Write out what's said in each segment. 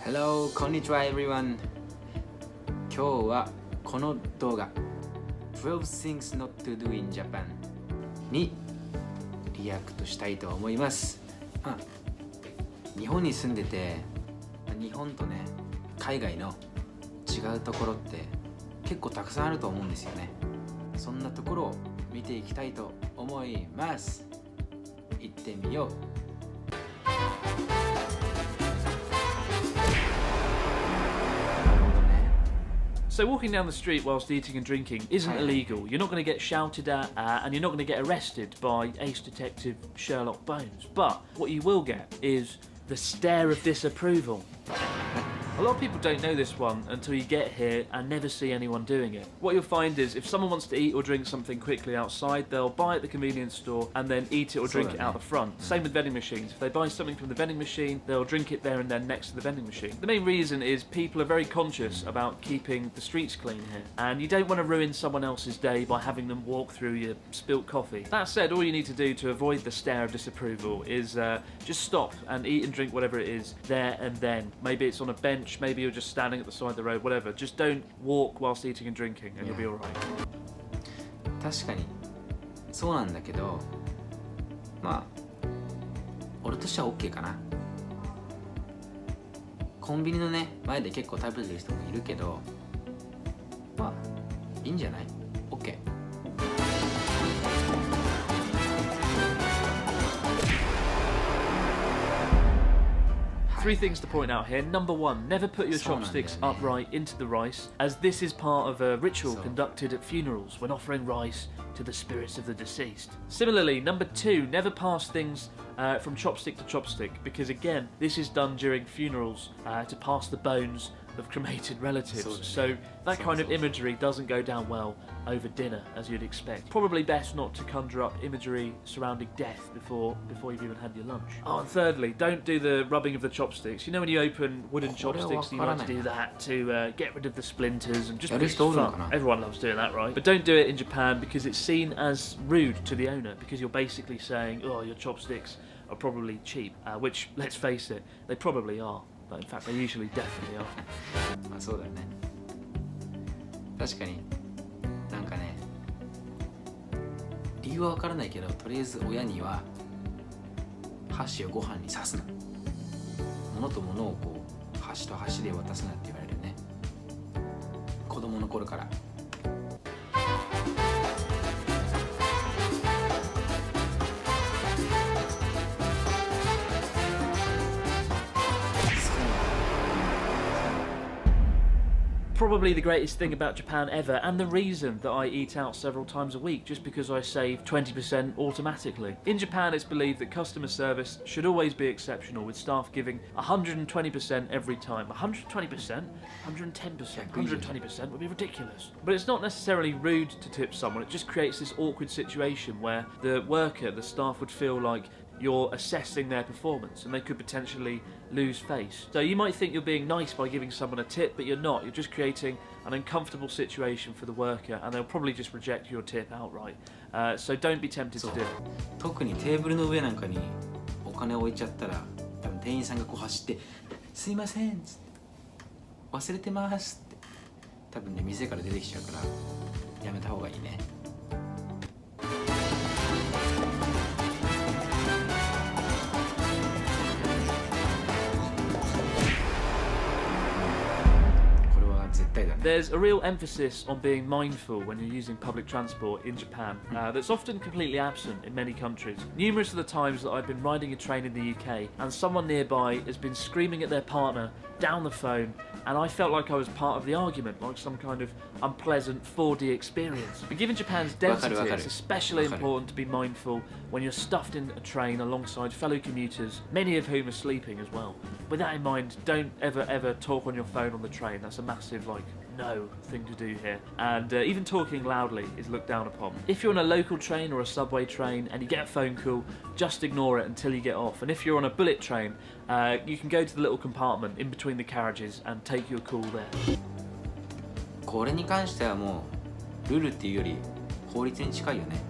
Hello, こんにちは everyone. 今日はこの動画 12 things not to do in Japan にリアクトしたいと思います。日本に住んでて日本とね海外の違うところって結構たくさんあると思うんですよね。そんなところを見ていきたいと思います。行ってみよう。So walking down the street whilst eating and drinking isn't illegal. You're not going to get shouted at and you're not going to get arrested by Ace Detective Sherlock Bones. But what you will get is the stare of disapproval. A lot of people don't know this one until you get here and never see anyone doing it. What you'll find is if someone wants to eat or drink something quickly outside, they'll buy it at the convenience store and then eat it or drink it out the front. Same with vending machines. If they buy something from the vending machine, they'll drink it there and then next to the vending machine. The main reason is people are very conscious about keeping the streets clean here, and you don't want to ruin someone else's day by having them walk through your spilt coffee. That said, all you need to do to avoid the stare of disapproval is just stop and eat and drink whatever it is there and then. Maybe it's on a bench, maybe you're just standing at the side of the road, whatever. Just don't walk whilst eating and drinking and you'll be alright. 確かにそうなんだけど、まあ俺としては OK かな。コンビニのね前で結構食べてる人もいるけど、まあいいんじゃない？ OK。Three things to point out here. Number one, never put your chopsticks upright into the rice, as this is part of a ritual conducted at funerals when offering rice to the spirits of the deceased. Similarly, number two, never pass things from chopstick to chopstick, because again, this is done during funerals to pass the bones of cremated relatives. So that kind of imagery doesn't go down well over dinner, as you'd expect. Probably best not to conjure up imagery surrounding death before you've even had your lunch. Oh, and thirdly, don't do the rubbing of the chopsticks. You know when you open wooden chopsticks, you like to do that to get rid of the splinters and just because it's fun. Everyone loves doing that, right? But don't do it in Japan because it's seen as rude to the owner, because you're basically saying, oh, your chopsticks are probably cheap, which, let's face it, they probably are. But in fact, they usually definitely are. まあそうだよね。確かになんかね、理由はわからないけど、とりあえず親には箸をご飯に刺すな。物と物をこう箸と箸で渡すなって言われるね。子供の頃から。Probably the greatest thing about Japan ever, and the reason that I eat out several times a week, just because I save 20% automatically. In Japan, it's believed that customer service should always be exceptional, with staff giving 120% every time. 120%? 110%? 120% would be ridiculous. But it's not necessarily rude to tip someone, it just creates this awkward situation where the worker, the staff, would feel like you're assessing their performance and they could potentially lose face. So you might think you're being nice by giving someone a tip, but you're not. You're just creating an uncomfortable situation for the worker and they'll probably just reject your tip outright. So don't be tempted to do it. 特にテーブルの上なんかにお金を置いちゃったら、多分店員さんがこう走って「すいません」っつって「忘れてます」って多分ね店から出てきちゃうからやめた方がいいね。There's a real emphasis on being mindful when you're using public transport in Japan that's often completely absent in many countries. Numerous of the times that I've been riding a train in the UK and someone nearby has been screaming at their partner down the phone, and I felt like I was part of the argument, like some kind of unpleasant 4D experience. But given Japan's density, it's especially important to be mindful when you're stuffed in a train alongside fellow commuters, many of whom are sleeping as well. With that in mind, don't ever talk on your phone on the train. That's a massive, no thing to do here, and even talking loudly is looked down upon. If you're on a local train or a subway train and you get a phone call, just ignore it until you get off. And if you're on a bullet train, you can go to the little compartment in between the carriages and take your call there. これに関してはもうルールっていうより法律に近いよね。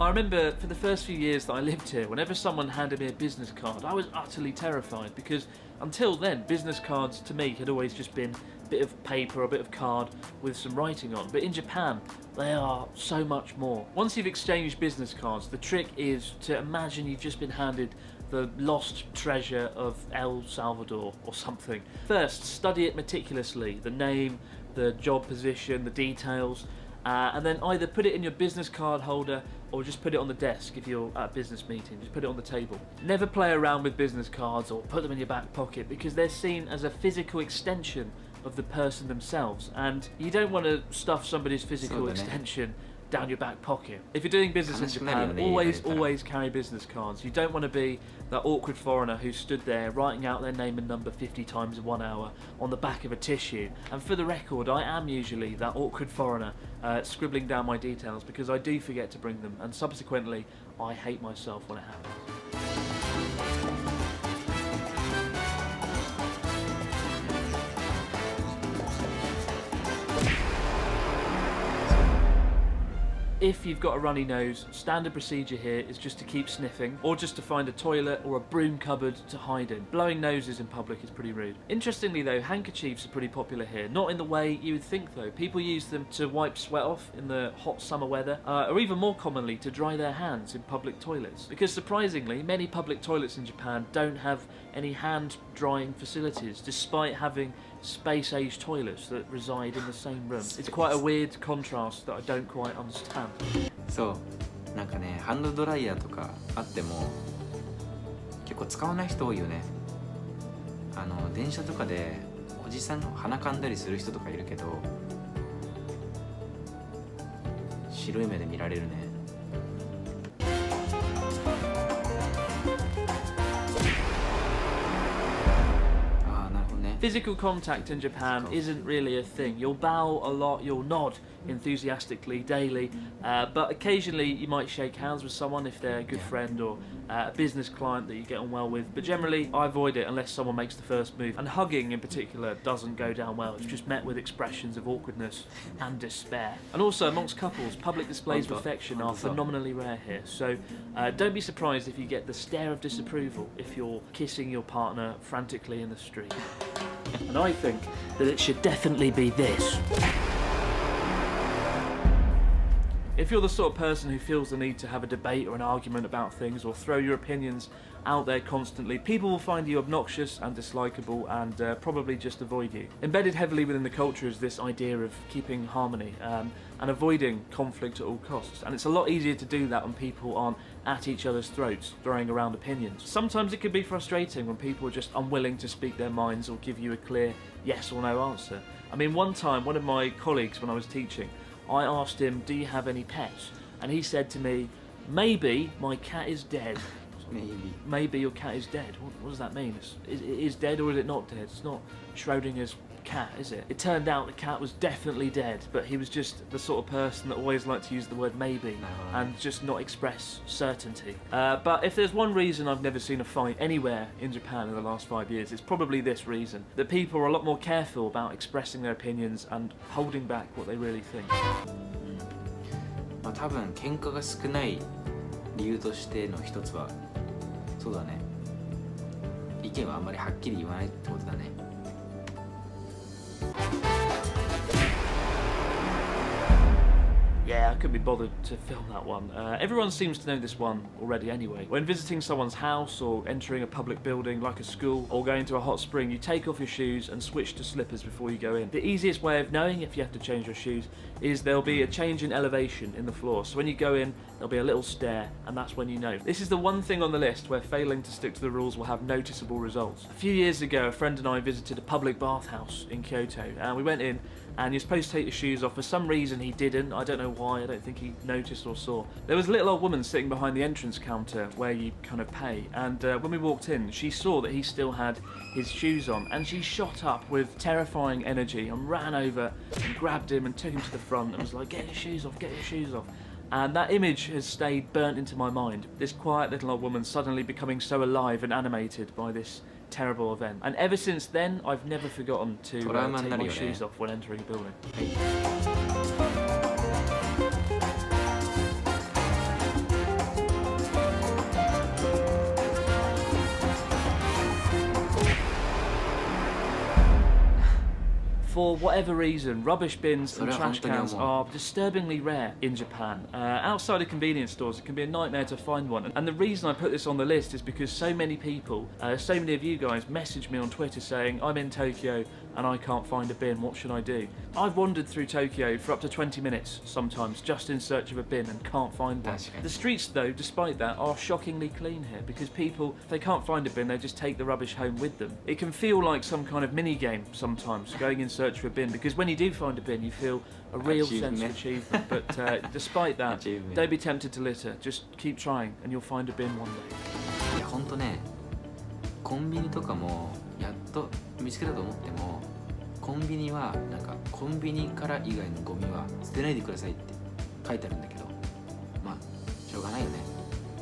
I remember for the first few years that I lived here, whenever someone handed me a business card, I was utterly terrified because until then, business cards to me had always just been a bit of paper or a bit of card with some writing on. But in Japan, they are so much more. Once you've exchanged business cards, the trick is to imagine you've just been handed the lost treasure of El Salvador or something. First, study it meticulously, the name, the job position, the details, and then either put it in your business card holder or just put it on the desk if you're at a business meeting. Just put it on the table. Never play around with business cards or put them in your back pocket because they're seen as a physical extension of the person themselves, and you don't want to stuff somebody's physical extension down your back pocket. If you're doing business in Japan, always carry business cards. You don't want to be that awkward foreigner who stood there writing out their name and number 50 times in 1 hour on the back of a tissue. And for the record, I am usually that awkward foreigner scribbling down my details because I do forget to bring them, and subsequently I hate myself when it happens. If you've got a runny nose, standard procedure here is just to keep sniffing, or just to find a toilet or a broom cupboard to hide in. Blowing noses in public is pretty rude. Interestingly though, handkerchiefs are pretty popular here, not in the way you would think though. People use them to wipe sweat off in the hot summer weather, or even more commonly to dry their hands in public toilets. Because surprisingly, many public toilets in Japan don't have any hand drying facilities, despite having space-age toilets that reside in the same room. It's quite a weird contrast that I don't quite understand. そうなんかね、ハンドドライヤーとかあっても結構使わない人多いよね。電車とかでおじさん鼻かんだりする人とかいるけど、白い目で見られるね。Physical contact in Japan isn't really a thing. You'll bow a lot, you'll nod enthusiastically daily, but occasionally you might shake hands with someone if they're a good friend or a business client that you get on well with, but generally I avoid it unless someone makes the first move. And hugging in particular doesn't go down well. It's just met with expressions of awkwardness and despair. And also amongst couples, public displays of affection are phenomenally rare here, so don't be surprised if you get the stare of disapproval if you're kissing your partner frantically in the street. And I think that it should definitely be this. If you're the sort of person who feels the need to have a debate or an argument about things or throw your opinions out there constantly, people will find you obnoxious and dislikable and probably just avoid you. Embedded heavily within the culture is this idea of keeping harmony and avoiding conflict at all costs. And it's a lot easier to do that when people aren't at each other's throats, throwing around opinions. Sometimes it can be frustrating when people are just unwilling to speak their minds or give you a clear yes or no answer. I mean, one time, one of my colleagues when I was teaching, I asked him, "Do you have any pets?" And he said to me, "Maybe my cat is dead." Maybe your cat is dead. What does that mean? It is dead or is it not dead? It's not Schrodinger's cat, is it? It turned out the cat was definitely dead, but he was just the sort of person that always liked to use the word maybe and just not express certainty. But if there's one reason I've never seen a fight anywhere in Japan in the last 5 years, it's probably this reason. That people are a lot more careful about expressing their opinions and holding back what they really think. まあ多分喧嘩が少ない理由としての一つはそうだね。意見はあんまりはっきり言わないってことだね。Yeah, I couldn't be bothered to film that one. Everyone seems to know this one already anyway. When visiting someone's house or entering a public building like a school or going to a hot spring, you take off your shoes and switch to slippers before you go in. The easiest way of knowing if you have to change your shoes is there'll be a change in elevation in the floor. So when you go in, there'll be a little stair, and that's when you know. This is the one thing on the list where failing to stick to the rules will have noticeable results. A few years ago, a friend and I visited a public bathhouse in Kyoto, and we went in, and you're supposed to take your shoes off. For some reason he didn't. I don't know why. I don't think he noticed or saw. There was a little old woman sitting behind the entrance counter where you kind of pay, and when we walked in, she saw that he still had his shoes on, and she shot up with terrifying energy and ran over and grabbed him and took him to the front and was like, "Get your shoes off, get your shoes off." And that image has stayed burnt into my mind. This quiet little old woman suddenly becoming so alive and animated by this terrible event. And ever since then, I've never forgotten to take my shoes off when entering a building. For whatever reason, rubbish bins and それは本 trash 当に思う。 cans are disturbingly rare in Japan. Outside of convenience stores, it can be a nightmare to find one. And the reason I put this on the list is because so many people, so many of you guys message me on Twitter saying, I'm in Tokyo and I can't find a bin, what should I do? I've wandered through Tokyo for up to 20 minutes sometimes just in search of a bin and can't find one. 確かに。 The streets though, despite that, are shockingly clean here because people, if they can't find a bin, they just take the rubbish home with them. It can feel like some kind of mini game sometimes, going in search for a bin, because when you do find a bin, you feel a real sense of achievement. But despite that, Achievement. don't be tempted to litter. Just keep trying and you'll find a bin one day. いやほんとね、コンビニとかもやっと見つけたと思っても、コンビニはなんかコンビニから以外のゴミは捨てないでくださいって書いてあるんだけど、まあしょうがないよね。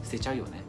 捨てちゃうよね。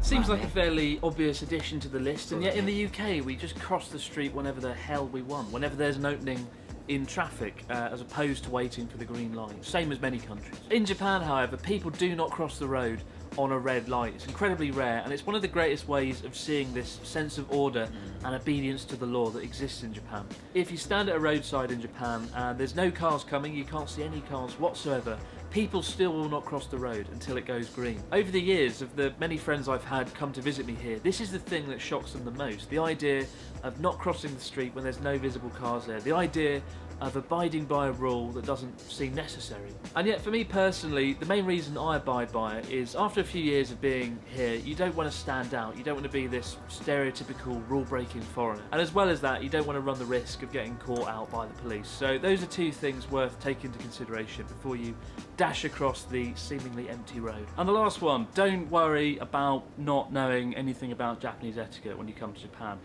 Seems like a fairly obvious addition to the list, and yet in the UK we just cross the street whenever the hell we want, whenever there's an opening in traffic, as opposed to waiting for the green light, same as many countries. In Japan, however, people do not cross the road on a red light. It's incredibly rare, and it's one of the greatest ways of seeing this sense of order and obedience to the law that exists in Japan. If you stand at a roadside in Japan and there's no cars coming, you can't see any cars whatsoever, people still will not cross the road until it goes green. Over the years of the many friends I've had come to visit me here, this is the thing that shocks them the most. The idea of not crossing the street when there's no visible cars there. The idea of abiding by a rule that doesn't seem necessary. And yet for me personally, the main reason I abide by it is after a few years of being here, you don't want to stand out. You don't want to be this stereotypical rule-breaking foreigner. And as well as that, you don't want to run the risk of getting caught out by the police. So those are two things worth taking into consideration before you dash across the seemingly empty road. And the last one, don't worry about not knowing anything about Japanese etiquette when you come to Japan.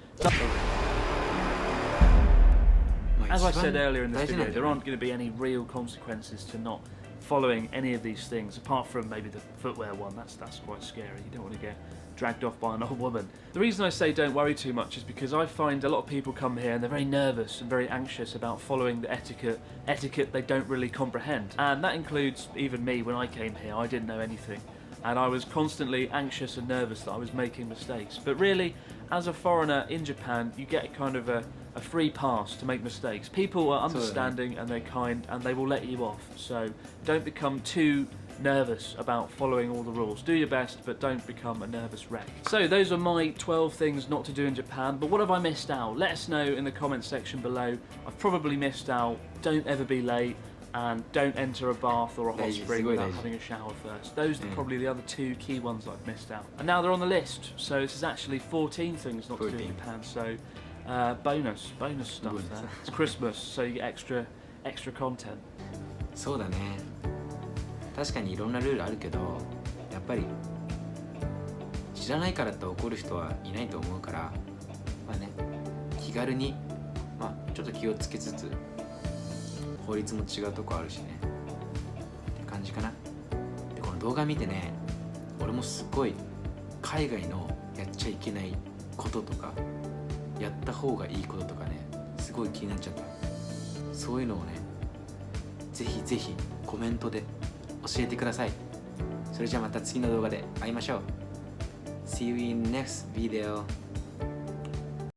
As I said earlier in this video, there aren't going to be any real consequences to not following any of these things, apart from maybe the footwear one. That's quite scary. You don't want to get dragged off by an old woman. The reason I say don't worry too much is because I find a lot of people come here and they're very nervous and very anxious about following the etiquette they don't really comprehend. And that includes even me. When I came here, I didn't know anything. And I was constantly anxious and nervous that I was making mistakes. But really, as a foreigner in Japan, you get kind of a free pass to make mistakes. People are understanding and they're kind and they will let you off. So don't become too nervous about following all the rules. Do your best, but don't become a nervous wreck. So those are my 12 things not to do in Japan, but what have I missed out? Let us know in the comments section below. I've probably missed out. Don't ever be late. And don't enter a bath or a hot spring without having a shower first. Those are probably the other two key ones I've missed out. And now they're on the list, so this is actually 14 things not to do in Japan. So bonus stuff there. It's Christmas, so you get extra content. そうだね。確かにいろんなルールあるけど、やっぱり知らないからって怒る人はいないと思うから、まあね、気軽に、まあちょっと気をつけつつ。法律も違うとこあるしねって感じかな。でこの動画見てね、俺もすごい海外のやっちゃいけないこととかやった方がいいこととかね、すごい気になっちゃった。そういうのをね、ぜひぜひコメントで教えてください。それじゃあまた次の動画で会いましょう。See you in next video.